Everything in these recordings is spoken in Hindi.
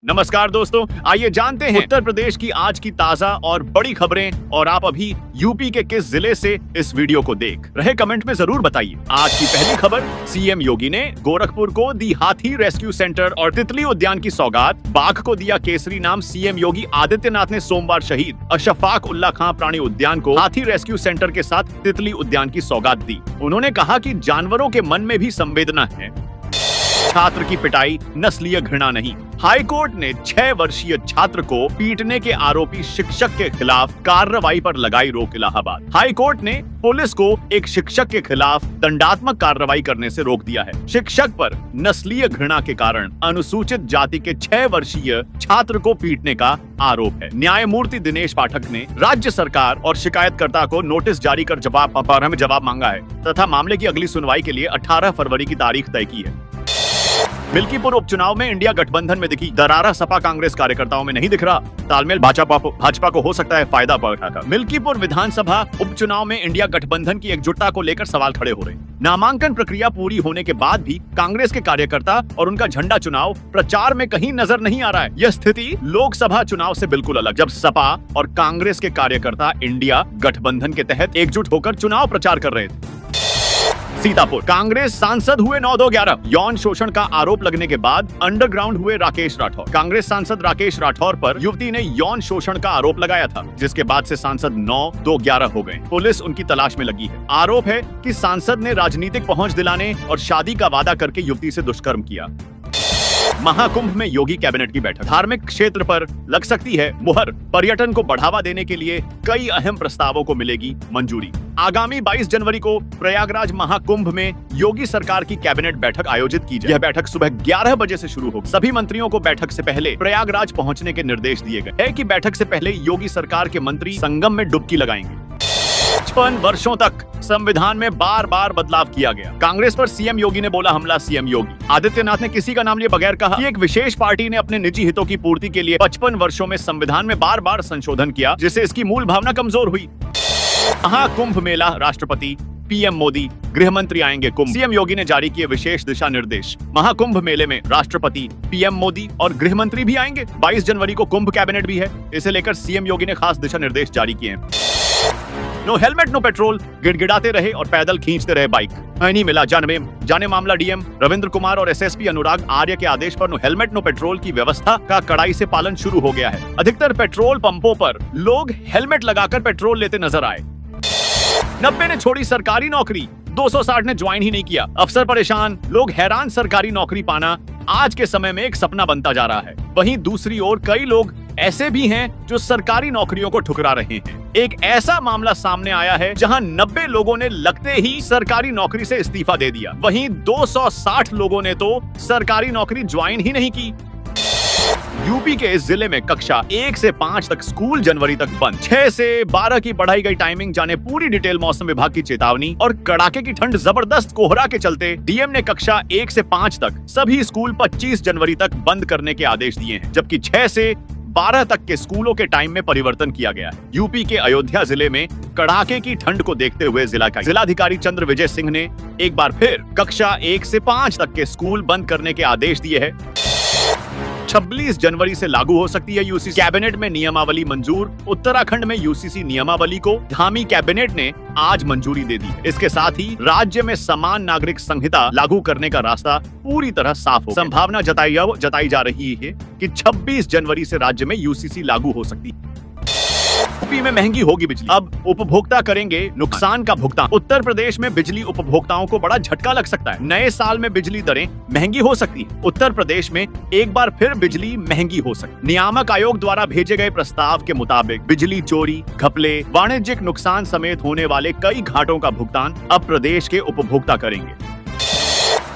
नमस्कार दोस्तों, आइए जानते हैं उत्तर प्रदेश की आज की ताजा और बड़ी खबरें। और आप अभी यूपी के किस जिले से इस वीडियो को देख रहे, कमेंट में जरूर बताइए। आज की पहली खबर, सीएम योगी ने गोरखपुर को दी हाथी रेस्क्यू सेंटर और तितली उद्यान की सौगात। बाघ को दिया केसरी नाम, सीएम योगी आदित्यनाथ ने सोमवार शहीद अशफाक उल्ला खां प्राणी उद्यान को हाथी रेस्क्यू सेंटर के साथ तितली उद्यान की सौगात दी। उन्होंने कहा कि जानवरों के मन में भी संवेदना है। छात्र की पिटाई नस्लीय घृणा नहीं। हाईकोर्ट ने 6 वर्षीय छात्र को पीटने के आरोपी शिक्षक के खिलाफ कार्रवाई पर लगाई रोक। इलाहाबाद हाईकोर्ट ने पुलिस को एक शिक्षक के खिलाफ दंडात्मक कार्रवाई करने से रोक दिया है। शिक्षक पर नस्लीय घृणा के कारण अनुसूचित जाति के 6 वर्षीय छात्र को पीटने का आरोप है। न्यायमूर्ति दिनेश पाठक ने राज्य सरकार और शिकायतकर्ता को नोटिस जारी कर जवाब मांगा है तथा मामले की अगली सुनवाई के लिए 18 फरवरी की तारीख तय की है। मिल्कीपुर उपचुनाव में इंडिया गठबंधन में दिखी दरारा सपा कांग्रेस कार्यकर्ताओं में नहीं दिख रहा तालमेल। भाजपा को हो सकता है फायदा पहुंचाकर। मिल्कीपुर विधानसभा उपचुनाव में इंडिया गठबंधन की एकजुटता को लेकर सवाल खड़े हो रहे हैं। नामांकन प्रक्रिया पूरी होने के बाद भी कांग्रेस के कार्यकर्ता और उनका झंडा चुनाव प्रचार में कहीं नजर नहीं आ रहा है। यह स्थिति लोकसभा चुनाव से बिल्कुल अलग, जब सपा और कांग्रेस के कार्यकर्ता इंडिया गठबंधन के तहत एकजुट होकर चुनाव प्रचार कर रहे थे। सीतापुर कांग्रेस सांसद हुए 9-2-11। यौन शोषण का आरोप लगने के बाद अंडरग्राउंड हुए राकेश राठौर। कांग्रेस सांसद राकेश राठौर पर युवती ने यौन शोषण का आरोप लगाया था, जिसके बाद से सांसद 9-2-11 हो गए। पुलिस उनकी तलाश में लगी है। आरोप है कि सांसद ने राजनीतिक पहुंच दिलाने और शादी का वादा करके युवती से दुष्कर्म किया। महाकुंभ में योगी कैबिनेट की बैठक। धार्मिक क्षेत्र पर लग सकती है मुहर। पर्यटन को बढ़ावा देने के लिए कई अहम प्रस्तावों को मिलेगी मंजूरी। आगामी 22 जनवरी को प्रयागराज महाकुंभ में योगी सरकार की कैबिनेट बैठक आयोजित की जाए। यह बैठक सुबह 11 बजे से शुरू होगी। सभी मंत्रियों को बैठक से पहले प्रयागराज पहुंचने के निर्देश दिए गए हैं कि बैठक से पहले योगी सरकार के मंत्री संगम में डुबकी लगाएंगे। 55 वर्षों तक संविधान में बार बार बदलाव किया गया। कांग्रेस पर सीएम योगी ने बोला हमला। सीएम योगी आदित्यनाथ ने किसी का नाम लिए बगैर कहा कि एक विशेष पार्टी ने अपने निजी हितों की पूर्ति के लिए 55 वर्षों में संविधान में बार बार संशोधन किया, जिससे इसकी मूल भावना कमजोर हुई। महाकुंभ मेला, राष्ट्रपति, पीएम मोदी, गृह मंत्री आएंगे कुंभ। सीएम योगी ने जारी किए विशेष दिशा निर्देश। महाकुंभ मेले में राष्ट्रपति, पीएम मोदी और गृह मंत्री भी आएंगे। 22 जनवरी को कुंभ कैबिनेट भी है। इसे लेकर सीएम योगी ने खास दिशा निर्देश जारी किए हैं। नो हेलमेट नो पेट्रोल, गिड़गिड़ाते रहे और पैदल खींचते रहे बाइक। नहीं मिला जाने मामला। डीएम रविंद्र कुमार और एसएसपी अनुराग आर्य के आदेश पर नो हेलमेट नो पेट्रोल की व्यवस्था का कड़ाई से पालन शुरू हो गया है। अधिकतर पेट्रोल पंपों पर लोग हेलमेट लगाकर पेट्रोल लेते नजर आए। 90 ने छोड़ी सरकारी नौकरी, 260 ने ज्वाइन ही नहीं किया। अफसर परेशान, लोग हैरान। सरकारी नौकरी पाना आज के समय में एक सपना बनता जा रहा है। वहीं दूसरी ओर कई लोग ऐसे भी हैं जो सरकारी नौकरियों को ठुकरा रहे हैं। एक ऐसा मामला सामने आया है जहां 90 लोगों ने लगते ही सरकारी नौकरी से इस्तीफा दे दिया। वहीं 260 लोगों ने तो सरकारी नौकरी ज्वाइन ही नहीं की। यूपी के इस जिले में कक्षा 1 से 5 तक स्कूल जनवरी तक बंद। 6 से 12 की बढ़ाई गई टाइमिंग। जाने पूरी डिटेल मौसम विभाग की चेतावनी। और कड़ाके की ठंड, जबरदस्त कोहरा के चलते डीएम ने कक्षा 1 से 5 तक सभी स्कूल 25 जनवरी तक बंद करने के आदेश दिए हैं, जबकि 6 से 12 तक के स्कूलों के टाइम में परिवर्तन किया गया है। यूपी के अयोध्या जिले में कड़ाके की ठंड को देखते हुए जिलाधिकारी चंद्र विजय सिंह ने एक बार फिर कक्षा 1 से 5 तक के स्कूल बंद करने के आदेश दिए हैं। 26 जनवरी से लागू हो सकती है यूसीसी। कैबिनेट में नियमावली मंजूर। उत्तराखंड में यूसीसी नियमावली को धामी कैबिनेट ने आज मंजूरी दे दी। इसके साथ ही राज्य में समान नागरिक संहिता लागू करने का रास्ता पूरी तरह साफ हो गया। संभावना जताई जा रही है कि 26 जनवरी से राज्य में यूसीसी लागू हो सकती है। यूपी में महंगी होगी बिजली, अब उपभोक्ता करेंगे नुकसान का भुगतान। उत्तर प्रदेश में बिजली उपभोक्ताओं को बड़ा झटका लग सकता है। नए साल में बिजली दरें महंगी हो सकती है। उत्तर प्रदेश में एक बार फिर बिजली महंगी हो सकती है। नियामक आयोग द्वारा भेजे गए प्रस्ताव के मुताबिक बिजली चोरी, घपले, वाणिज्यिक नुकसान समेत होने वाले कई घाटों का भुगतान अब प्रदेश के उपभोक्ता करेंगे।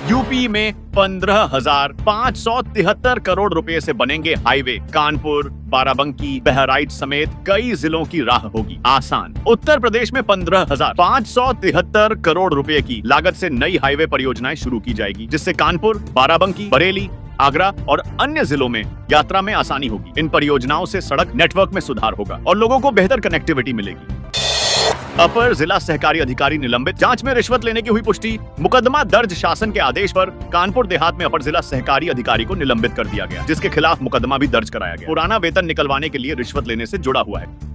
यूपी में 15,573 करोड़ रुपए से बनेंगे हाईवे। कानपुर, बाराबंकी, बहराइच समेत कई जिलों की राह होगी आसान। उत्तर प्रदेश में 15,573 करोड़ रुपए की लागत से नई हाईवे परियोजनाएं शुरू की जाएगी, जिससे कानपुर, बाराबंकी, बरेली, आगरा और अन्य जिलों में यात्रा में आसानी होगी। इन परियोजनाओं से सड़क नेटवर्क में सुधार होगा और लोगों को बेहतर कनेक्टिविटी मिलेगी। अपर जिला सहकारी अधिकारी निलंबित, जांच में रिश्वत लेने की हुई पुष्टि। मुकदमा दर्ज, शासन के आदेश पर कानपुर देहात में अपर जिला सहकारी अधिकारी को निलंबित कर दिया गया, जिसके खिलाफ मुकदमा भी दर्ज कराया गया। पुराना वेतन निकलवाने के लिए रिश्वत लेने से जुड़ा हुआ है।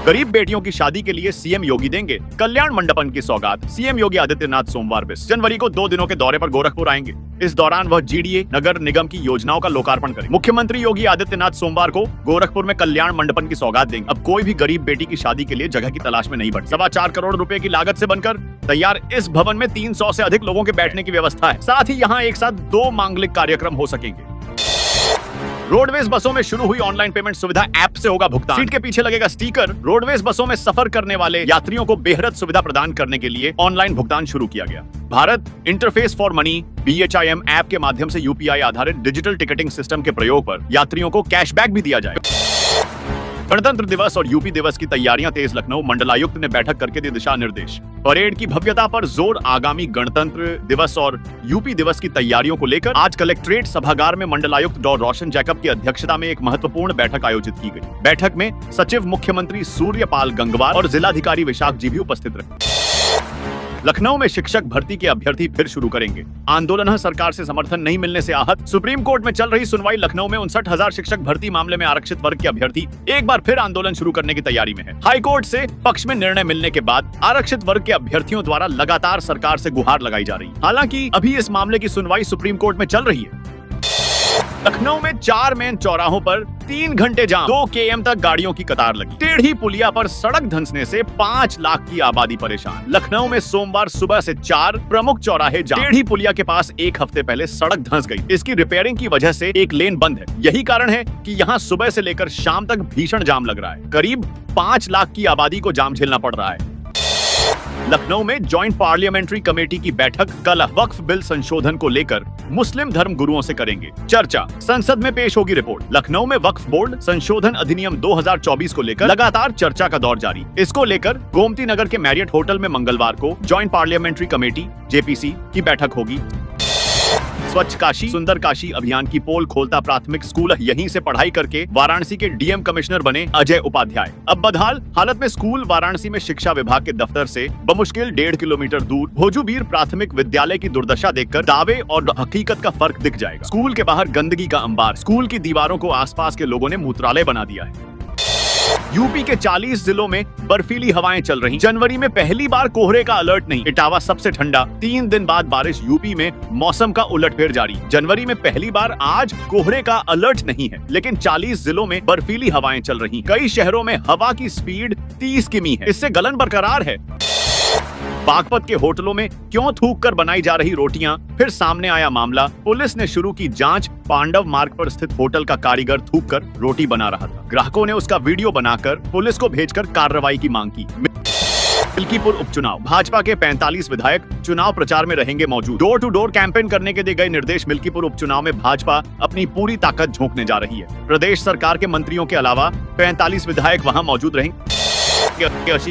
गरीब बेटियों की शादी के लिए सीएम योगी देंगे कल्याण मंडपम की सौगात। सीएम योगी आदित्यनाथ सोमवार 20 जनवरी को 2 दिनों के दौरे पर गोरखपुर आएंगे। इस दौरान वह जीडीए नगर निगम की योजनाओं का लोकार्पण करेंगे। मुख्यमंत्री योगी आदित्यनाथ सोमवार को गोरखपुर में कल्याण मंडपम की सौगात देंगे। अब कोई भी गरीब बेटी की शादी के लिए जगह की तलाश में नहीं बढ़। 4.25 करोड़ रुपए की लागत से बनकर तैयार इस भवन में 300 से अधिक लोगों के बैठने की व्यवस्था है। साथ ही यहाँ एक साथ 2 मांगलिक कार्यक्रम हो सकेंगे। रोडवेज बसों में शुरू हुई ऑनलाइन पेमेंट सुविधा, ऐप से होगा भुगतान। सीट के पीछे लगेगा स्टिकर। रोडवेज बसों में सफर करने वाले यात्रियों को बेहद सुविधा प्रदान करने के लिए ऑनलाइन भुगतान शुरू किया गया। Bharat interface for money BHIM app के माध्यम से UPI आधारित डिजिटल टिकटिंग सिस्टम के प्रयोग पर यात्रियों को कैशबैक भी दिया जाएगा। गणतंत्र दिवस और यूपी दिवस की तैयारियां तेज, लखनऊ मंडलायुक्त ने बैठक करके दिए दिशा निर्देश। परेड की भव्यता पर जोर। आगामी गणतंत्र दिवस और यूपी दिवस की तैयारियों को लेकर आज कलेक्ट्रेट सभागार में मंडलायुक्त डॉ रोशन जैकब की अध्यक्षता में एक महत्वपूर्ण बैठक आयोजित की गई। बैठक में सचिव मुख्यमंत्री सूर्यपाल गंगवार और जिलाधिकारी विशाख जी भी उपस्थित रहे। लखनऊ में शिक्षक भर्ती के अभ्यर्थी फिर शुरू करेंगे आंदोलन। सरकार से समर्थन नहीं मिलने से आहत। सुप्रीम कोर्ट में चल रही सुनवाई। लखनऊ में 59,000 शिक्षक भर्ती मामले में आरक्षित वर्ग के अभ्यर्थी एक बार फिर आंदोलन शुरू करने की तैयारी में है। हाई कोर्ट से पक्ष में निर्णय मिलने के बाद आरक्षित वर्ग के अभ्यर्थियों द्वारा लगातार सरकार से गुहार लगाई जा रही। हालांकि अभी इस मामले की सुनवाई सुप्रीम कोर्ट में चल रही है। लखनऊ में 4 मेन चौराहों पर 3 घंटे जाम, 2 km तक गाड़ियों की कतार लगी। टेढ़ी पुलिया पर सड़क धंसने से 5 लाख की आबादी परेशान। लखनऊ में सोमवार सुबह से 4 प्रमुख चौराहे जाम। टेढ़ी पुलिया के पास एक हफ्ते पहले सड़क धंस गई। इसकी रिपेयरिंग की वजह से एक लेन बंद है। यही कारण है कि यहाँ सुबह से लेकर शाम तक भीषण जाम लग रहा है। करीब 5 लाख की आबादी को जाम झेलना पड़ रहा है। लखनऊ में जॉइंट पार्लियामेंट्री कमेटी की बैठक कल वक्फ बिल संशोधन को लेकर मुस्लिम धर्म गुरुओं से करेंगे चर्चा। संसद में पेश होगी रिपोर्ट। लखनऊ में वक्फ बोर्ड संशोधन अधिनियम 2024 को लेकर लगातार चर्चा का दौर जारी। इसको लेकर गोमती नगर के मैरियट होटल में मंगलवार को जॉइंट पार्लियामेंट्री कमेटी JPC की बैठक होगी। स्वच्छ काशी सुंदर काशी अभियान की पोल खोलता प्राथमिक स्कूल। यहीं से पढ़ाई करके वाराणसी के DM कमिश्नर बने अजय उपाध्याय। अब बदहाल हालत में स्कूल। वाराणसी में शिक्षा विभाग के दफ्तर से बमुश्किल 1.5 किलोमीटर दूर भोजूबीर प्राथमिक विद्यालय की दुर्दशा देखकर दावे और हकीकत का फर्क दिख जाएगा। स्कूल के बाहर गंदगी का अंबार। स्कूल की दीवारों को आसपास के लोगों ने मूत्रालय बना दिया है। यूपी के 40 जिलों में बर्फीली हवाएं चल रही। जनवरी में पहली बार कोहरे का अलर्ट नहीं। इटावा सबसे ठंडा। 3 दिन बाद बारिश। यूपी में मौसम का उलटफेर जारी। जनवरी में पहली बार आज कोहरे का अलर्ट नहीं है, लेकिन 40 जिलों में बर्फीली हवाएं चल रही। कई शहरों में हवा की स्पीड 30 किमी है। इससे गलन बरकरार है। बागपत के होटलों में क्यों थूक कर बनाई जा रही रोटियां, फिर सामने आया मामला। पुलिस ने शुरू की जांच। पांडव मार्ग पर स्थित होटल का कारीगर थूक कर रोटी बना रहा था। ग्राहकों ने उसका वीडियो बनाकर पुलिस को भेजकर कार्रवाई की मांग की। मिल्कीपुर उपचुनाव। भाजपा के 45 विधायक चुनाव प्रचार में रहेंगे मौजूद। डोर टू डोर कैंपेन करने के दिए गए निर्देश। मिल्कीपुर उपचुनाव में भाजपा अपनी पूरी ताकत झोंकने जा रही है। प्रदेश सरकार के मंत्रियों के अलावा 45 विधायक वहां मौजूद रहेंगे।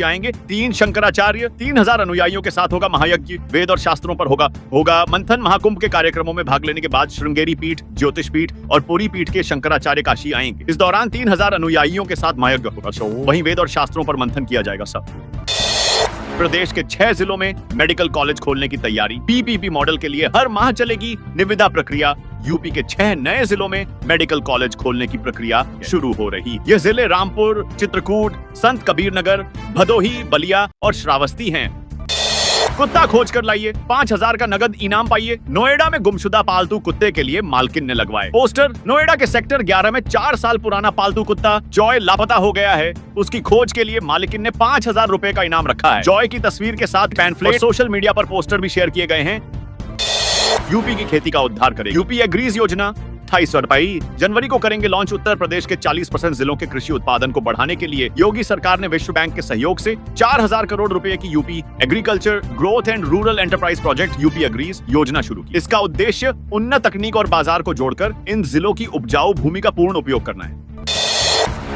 आएंगे 3 शंकराचार्य। 3000 अनुयायियों के साथ होगा महायज्ञ। वेद और शास्त्रों पर होगा मंथन। महाकुंभ के कार्यक्रमों में भाग लेने के बाद श्रृंगेरी पीठ, ज्योतिष पीठ और पुरी पीठ के शंकराचार्य काशी आएंगे। इस दौरान 3000 अनुयायियों के साथ महायज्ञ होगा। वहीं वेद और शास्त्रों पर मंथन किया जाएगा। सब प्रदेश के 6 जिलों में मेडिकल कॉलेज खोलने की तैयारी। PPP मॉडल के लिए हर माह चलेगी निविदा प्रक्रिया। यूपी के 6 नए जिलों में मेडिकल कॉलेज खोलने की प्रक्रिया शुरू हो रही। ये जिले रामपुर, चित्रकूट, संत कबीर नगर, भदोही, बलिया और श्रावस्ती हैं। कुत्ता खोज कर लाइए, 5000 का नगद इनाम पाइए। नोएडा में गुमशुदा पालतू कुत्ते के लिए मालकिन ने लगवाए पोस्टर। नोएडा के सेक्टर 11 में 4 साल पुराना पालतू कुत्ता जॉय लापता हो गया है। उसकी खोज के लिए मालकिन ने 5000 रुपए का इनाम रखा है। जॉय की तस्वीर के साथ पैम्फलेट, सोशल मीडिया पर पोस्टर भी शेयर किए गए हैं। यूपी की खेती का उद्धार करे। यूपी एग्रीज योजना 28 जनवरी को करेंगे लॉन्च। उत्तर प्रदेश के 40% जिलों के कृषि उत्पादन को बढ़ाने के लिए योगी सरकार ने विश्व बैंक के सहयोग से 4000 करोड़ रुपए की UP agriculture growth and rural enterprise project UP agrees योजना शुरू की। इसका उद्देश्य उन्नत तकनीक और बाजार को जोड़कर इन जिलों की उपजाऊ भूमि का पूर्ण उपयोग करना है।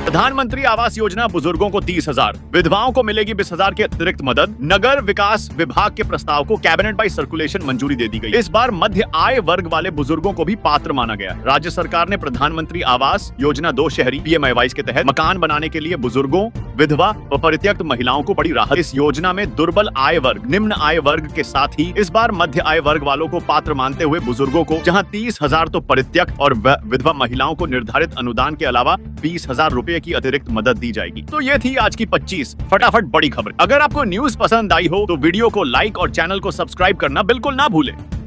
प्रधानमंत्री आवास योजना बुजुर्गों को 30,000, विधवाओं को मिलेगी 20,000 की अतिरिक्त मदद। नगर विकास विभाग के प्रस्ताव को कैबिनेट बाई सर्कुलेशन मंजूरी दे दी गई। इस बार मध्य आय वर्ग वाले बुजुर्गों को भी पात्र माना गया। राज्य सरकार ने प्रधानमंत्री आवास योजना 2 शहरी PMAY के तहत मकान बनाने के लिए बुजुर्गों, विधवा व परित्यक्त महिलाओं को बड़ी राहत। इस योजना में दुर्बल आय वर्ग, निम्न आय वर्ग के साथ ही इस बार मध्य आय वर्ग वालों को पात्र मानते हुए बुजुर्गों को जहां 30,000 तो परित्यक्त और विधवा महिलाओं को निर्धारित अनुदान के अलावा 20,000 रुपए की अतिरिक्त मदद दी जाएगी। तो ये थी आज की 25 फटाफट बड़ी खबर। अगर आपको न्यूज पसंद आई हो तो वीडियो को लाइक और चैनल को सब्सक्राइब करना बिल्कुल ना भूलें।